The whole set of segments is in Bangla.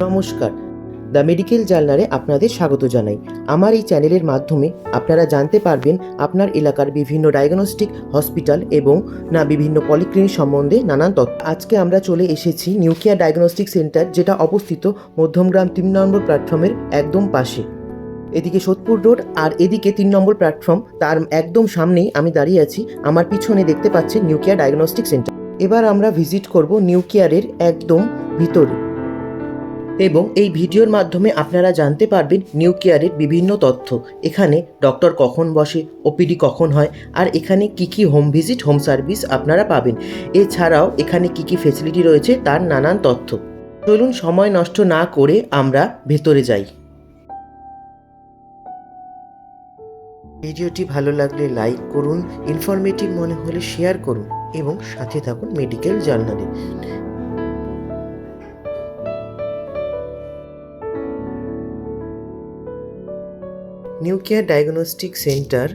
নমস্কার, দ্য মেডিকেল জার্নালে আপনাদের স্বাগত জানাই। আমার এই চ্যানেলের মাধ্যমে আপনারা জানতে পারবেন আপনার এলাকার বিভিন্ন ডায়াগনস্টিক হসপিটাল এবং বিভিন্ন পলিক্লিনিক সম্বন্ধে নানান তথ্য। আজকে আমরা চলে এসেছি নিউ কেয়ার ডায়াগনস্টিক সেন্টার, যেটা অবস্থিত মধ্যমগ্রাম 3 নম্বর প্ল্যাটফর্মের একদম পাশে। এদিকে সোদপুর রোড আর এদিকে 3 নম্বর প্ল্যাটফর্ম, তার একদম সামনেই আমি দাঁড়িয়ে আছি। আমার পিছনে দেখতে পাচ্ছেন নিউ কেয়ার ডায়াগনস্টিক সেন্টার। এবার আমরা ভিজিট করব নিউ কেয়ারের একদম ভিতরে, এবং এই ভিডিওর মাধ্যমে আপনারা জানতে পারবেন নিউ কেয়ারের বিভিন্ন তথ্য। এখানে ডক্টর কখন বসে, ওপিডি কখন হয়, আর এখানে কি কি হোম ভিজিট, হোম সার্ভিস আপনারা পাবেন। এছাড়াও এখানে কি কি ফেসিলিটি রয়েছে তার নানান তথ্য। চলুন সময় নষ্ট না করে আমরা ভেতরে যাই। ভিডিওটি ভালো লাগলে লাইক করুন, ইনফরমেটিভ মনে হলে শেয়ার করুন এবং সাথে থাকুন মেডিকেল জার্নালে। New care diagnostic centre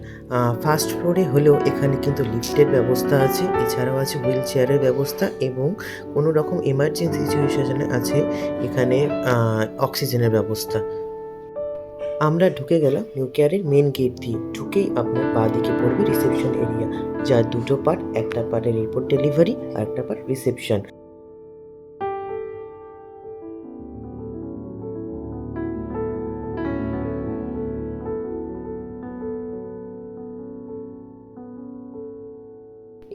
first ফ্লোরে হলেও এখানে কিন্তু লিফটের ব্যবস্থা আছে, এছাড়াও আছে হুইল চেয়ারের ব্যবস্থা, এবং কোনো রকম এমার্জেন্সি সিচুয়েশনে আছে এখানে অক্সিজেনের ব্যবস্থা। আমরা ঢুকে গেলাম নিউ কেয়ারের মেন গেট দিয়ে। ঢুকেই আপনার বাঁ দিকে পড়বে রিসেপশন এরিয়া, যার দুটো পার্ট, একটা পার্টের রিপোর্ট ডেলিভারি আর একটা পার্ট রিসেপশন।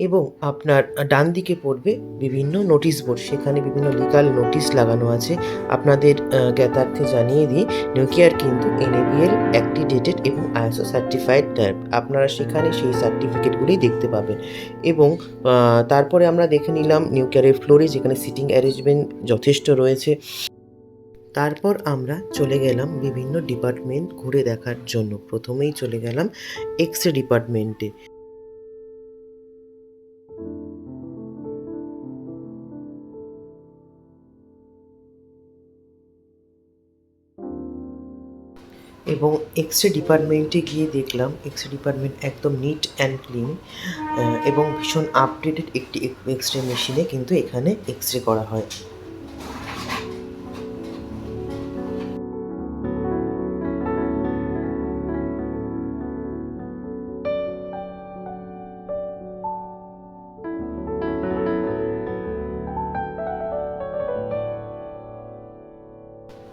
এবং আপনার ডান দিকে পড়বে বিভিন্ন নোটিশ বোর্ড, সেখানে বিভিন্ন লিগাল নোটিশ লাগানো আছে। আপনাদের জ্ঞাতার্থে জানিয়ে দিই, নিউ কেয়ার কিন্তু NABL অ্যাক্রিডিটেড এবং ISO সার্টিফাইড ল্যাব। আপনারা সেখানে সেই সার্টিফিকেটগুলি দেখতে পাবেন। এবং তারপরে আমরা দেখে নিলাম নিউ কেয়ারের ফ্লোরে, যেখানে সিটিং অ্যারেঞ্জমেন্ট যথেষ্ট রয়েছে। তারপর আমরা চলে গেলাম বিভিন্ন ডিপার্টমেন্ট ঘুরে দেখার জন্য। প্রথমেই চলে গেলাম এক্স-রে ডিপার্টমেন্টে। এবং এক্স-রে ডিপার্টমেন্টে গিয়ে দেখলাম এক্স-রে ডিপার্টমেন্ট একদম নিট অ্যান্ড ক্লিন, এবং ভীষণ আপডেটেড একটি এক্স-রে মেশিনে কিন্তু এখানে এক্স-রে করা হয়।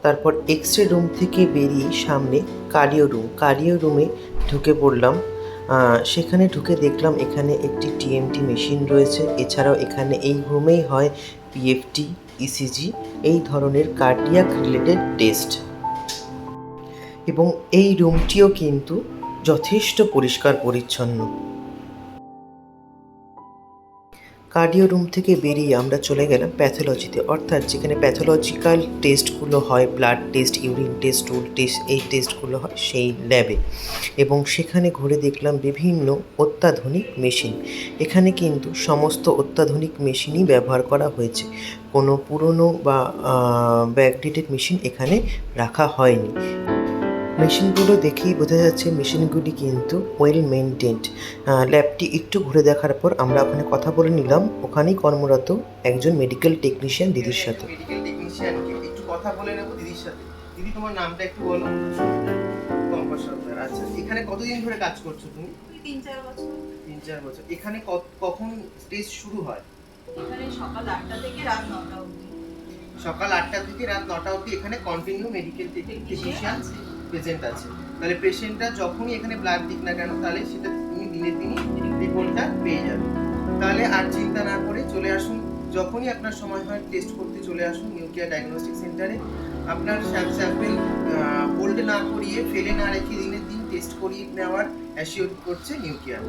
তারপর এক্স-রে রুম থেকে বেরিয়ে সামনে কার্ডিও রুমে ঢুকে পড়লাম। সেখানে ঢুকে দেখলাম এখানে একটি TMT মেশিন রয়েছে। এছাড়াও এখানে এই রুমেই হয় PFT, ECG, এই ধরনের কার্ডিয়াক রিলেটেড টেস্ট। এবং এই রুমটিও কিন্তু যথেষ্ট পরিষ্কার পরিচ্ছন্ন। কার্ডিও রুম থেকে বেরিয়ে আমরা চলে গেলাম প্যাথোলজিতে, অর্থাৎ যেখানে প্যাথোলজিক্যাল টেস্টগুলো হয়, blood test, urine test, স্টুল test, এই টেস্টগুলো হয় সেই ল্যাবে। এবং সেখানে ঘুরে দেখলাম বিভিন্ন অত্যাধুনিক মেশিন। এখানে কিন্তু সমস্ত অত্যাধুনিক মেশিনই ব্যবহার করা হয়েছে, কোনো পুরনো বা ব্যাকডেটেড মেশিন এখানে রাখা হয়নি। মেশিনগুলো দেখেই বোঝা যাচ্ছে মেশিনগুলি কিন্তু ওয়েল মেনটেন্ড। ল্যাবটি একটু ঘুরে দেখার পর আমরা ওখানে কথা বলে নিলাম ওখানেই কর্মরত একজন মেডিকেল টেকনিশিয়ান দিদির সাথে। মেডিকেল টেকনিশিয়ানকে একটু কথা বলে নেব দিদির সাথে। দিদি, তোমার নামটা একটু বলো। পঙ্কজ সরকার। আচ্ছা, এখানে কতদিন ধরে কাজ করছো তুমি? 3-4 বছর। 3-4 বছর। এখানে কখন টেস্ট শুরু হয়? এখানে সকাল 8টা থেকে রাত 9টা অবধি। সকাল 8টা থেকে রাত 9টা অবধি এখানে কন্টিনিউ মেডিকেল টেকনিশিয়ান প্রেজেন্ট আছে। তাহলে পেশেন্টরা যখনই এখানে ব্লাড দিক না কেন, তাহলে সেটা তুমি দিনের দিনই রিপোর্টটা পেয়ে যাবে। তাহলে আর চিন্তা না করে চলে আসুন, যখনই আপনার সময় হয় টেস্ট করতে চলে আসুন নিউ কেয়ার ডায়াগনস্টিক সেন্টারে। আপনার স্যাম্পল হোল্ড না করিয়ে, ফেলে না রেখে দিনের দিন টেস্ট করিয়ে নেওয়ার অ্যাসিওর করছে নিউ কেয়ার।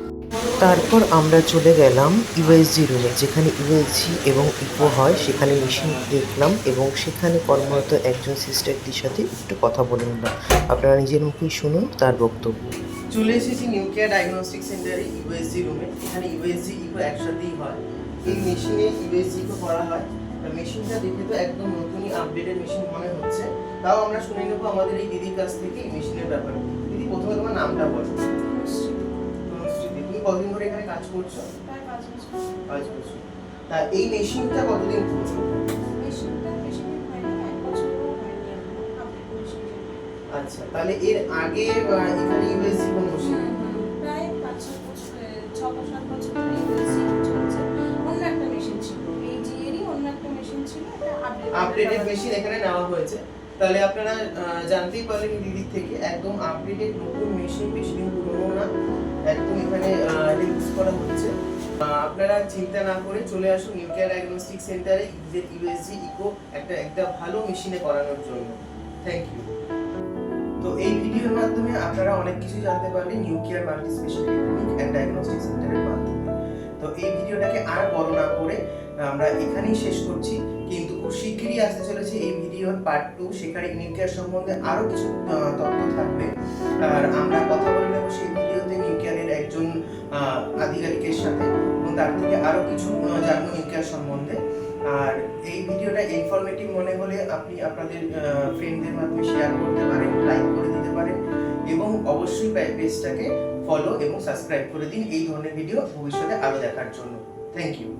তারপর আমরা চলে গেলাম USG রুমে, যেখানে USG এবং ইকো হয়। সেখানে মেশিন দেখলাম এবং সেখানে কর্মরত একজন সিস্টারটির সাথে একটু কথা বলে নিলাম। আপনারা নিজের মুখেই শুনুন তার বক্তব্য। চলে এসেছি নিউ কেয়ার ডায়াগনস্টিক সেন্টারে USG রুমে। এখানে USG ইকো একসাথেই হয়। এই মেশিনে USG ইকো করা হয়। মেশিনটা দেখে তো একদম নতুনই আপডেটেড মেশিন মনে হচ্ছে। তাও আমরা শুনে নেবো আমাদের এই দিদির কাছ থেকে এই মেশিনের ব্যাপারে। দিদি, প্রথমে তোমার নামটা বলো। তুমি কতদিন ধরে এখানে কাজ করছো? প্রায় 5 বছর। 5 বছর। তা এই মেশিনটা কতদিন করছো? মেশিনের হয়নি, 1 বছর আচ্ছা, তাহলে এর আগে এখানে ইউএসজি কোন মেশিন? প্রায় 6-7 বছর ধরে ইউএসজি চলছে। অন্য একটা মেশিন ছিল, এই জিএরই অন্য একটা মেশিন ছিল, এটা আপডেটেড মেশিন এখানে নেওয়া হয়েছে। তাহলে আপনারা জানতেই পারলেন দিদির থেকে একদম আপডেটেড নতুন মেশিন, বেশি দিন পুরনো না, একদম এখানে ইউজ করা হচ্ছে। আপনারা চিন্তা না করে চলে আসুন নিউক্লিয়ার ডায়াগনস্টিক সেন্টারে ইউএসজি ইকো একটা ভালো মেশিনে করানোর জন্য। Thank you. তো এই ভিডিওর মাধ্যমে আপনারা অনেক কিছু জানতে পারলেন nuclear multi speciality clinic and diagnostic সেন্টারের মাধ্যমে। তো এই ভিডিওটাকে আর বড় না করে আমরা এখানেই শেষ করছি, কিন্তু খুব শিগগিরই আসতে চলেছে এই ভিডিওর পার্ট 2, সেখানে নিউক্লিয়ার সম্বন্ধে আরো কিছু তথ্য থাকবে। আর আমরা কথা বলে নেব সেই ভিডিওতে নিউক্লিয়ারের একজন আধিকারিকের সাথে, এবং তার থেকে আরো কিছু জানবো নিউক্লিয়ার সম্বন্ধে। আর এই ভিডিওটা ইনফরমেটিভ মনে হলে আপনি আপনাদের ফ্রেন্ডদের মাধ্যমে শেয়ার করতে পারেন, লাইক করে দিতে পারেন, এবং অবশ্যই পেজটাকে ফলো এবং সাবস্ক্রাইব করে দিন এই ধরনের ভিডিও ভবিষ্যতে আরো দেখার জন্য। Thank you.